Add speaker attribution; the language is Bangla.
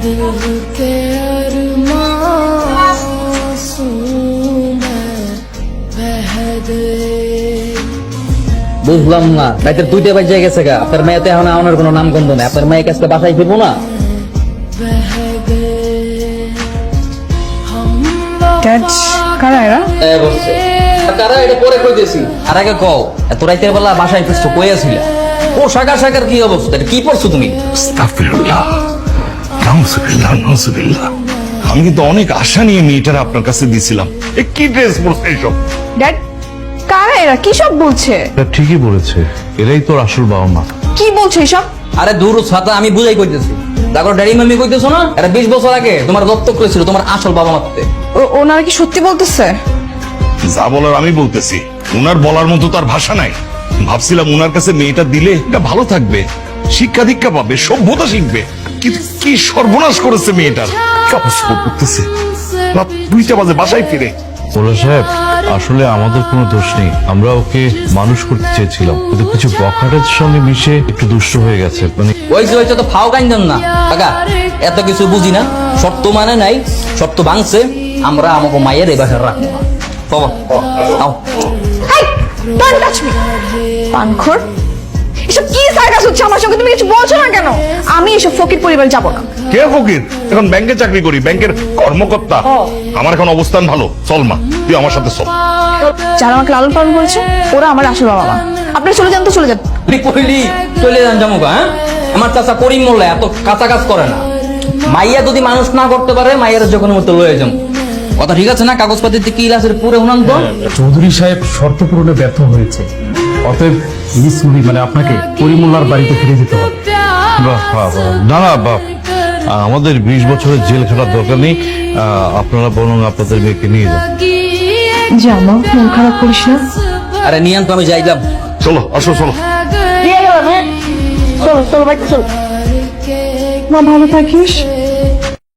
Speaker 1: বুঝলাম না, রাইতের 2টা বাজে গেছে গা। আপনার মেয়েতে এখন আমার কোনো নাম গন্ধ নেই। আপনার মেয়ে কাছে বাসায় ফিরবো না।
Speaker 2: কারা এরা?
Speaker 1: কারা এটা পরে কইতেছি। আর আগে কও, এত রাইতের বেলা বাসায় ফিরছো, কই আছিলা? পোশাক আশাকের কি অবস্থা? এটা কি পরছো তুমি?
Speaker 3: আস্তাগফিরুল্লাহ, নাউজুবিল্লাহ, নাউজুবিল্লাহ। আমি কিন্তু অনেক আশা নিয়ে মেয়েটার আপনার কাছে দিয়েছিলাম। কি ড্রেস পরছে এইসব?
Speaker 2: ড্যাড, কারা এরা? কি সব বলছে?
Speaker 4: ঠিকই বলেছে, এরাই তোর আসল বাবা মা।
Speaker 2: কি বলছে এসব?
Speaker 1: আরে দূর ছাতা, আমি বুঝাই কইতেছি। তারপর ড্যাডি মামি কইতেছো না, এটা 20 বছর আগে তোমার দত্তক করেছিল তোমার আসল বাবা মাতে।
Speaker 2: ওনারা কি সত্যি বলতেছে?
Speaker 3: যা বলার আমি বলতেছি, উনার বলার মতো তার ভাষা নাই। ভাবছিলাম উনার কাছে মেয়েটা দিলে এটা ভালো থাকবে, শিক্ষা দীক্ষা পাবে, সভ্যতা শিখবে। কিন্তু কি সর্বনাশ করেছে মেয়েটার। কি অবস্থা করতেছে, রাত 2টা বাজে বাসায় ফিরে।
Speaker 4: মোল্লা সাহেব, আসলে আমাদের কোনো দোষ নেই। আমরা ওকে মানুষ করতে চেয়েছিলাম, কিন্তু কিছু বখাটের সঙ্গে মিশে একটু দুষ্ট হয়ে গেছে। মানে
Speaker 1: ওইছে তো ফাও কাইন্দেন না কাকা, এত কিছু বুঝি না। শর্ত মানে নাই, শর্ত ভাঙছে। আমরা আমাকে মায়ের এই বাসার রাখবো। বাবা আও।
Speaker 2: এই, don't touch me! পানখোর, এসব কি সার্কাস হচ্ছে আমার সঙ্গে? তুমি কিছু বলছো না কেন? আমি এসব ফকির পরিবার যাব না।
Speaker 3: কে ফকির? এখন ব্যাংকে চাকরি করি, ব্যাংকের কর্মকর্তা। আমার এখন অবস্থান ভালো। চল মা, তুই আমার সাথে চল।
Speaker 2: যারা আমাকে লালন পালন করেছে ওরা আমার আসল বাবা মা। আপনারা চলে যান তো চলে যান।
Speaker 1: তুই কইলি চলে যান জামুকা। হ্যাঁ, আমার চাচা করিম মোল্লা এত কাঁচা কাজ করে না। মাইয়া যদি মানুষ না করতে পারে, মাইয়ার যখন মতো লয়ে যাম। কথা ঠিক আছে না? কাগজপাতিতে কি আছে পুরো উনান তো।
Speaker 5: চৌধুরী সাহেব শর্ত পূরণে ব্যর্থ হয়েছে, অতএব মিস মুনি মানে আপনাকে করিমুল্লাহর বাড়িতে ফিরে যেতে হবে।
Speaker 4: বাহ, বাহ, বাহ। না না বাহ, আমাদের 20 বছরের জেল খাটার দরকার নেই। আপনারা বরং আপনাদের মেয়েকে নিয়ে যান।
Speaker 2: জামা, মন খারাপ করিস না।
Speaker 1: আরে নিয়ান তো আমি যাইলাম।
Speaker 3: চলো, আসো, চলো।
Speaker 2: চলো চলো ভাই চলো। মা ভালো থাকিস।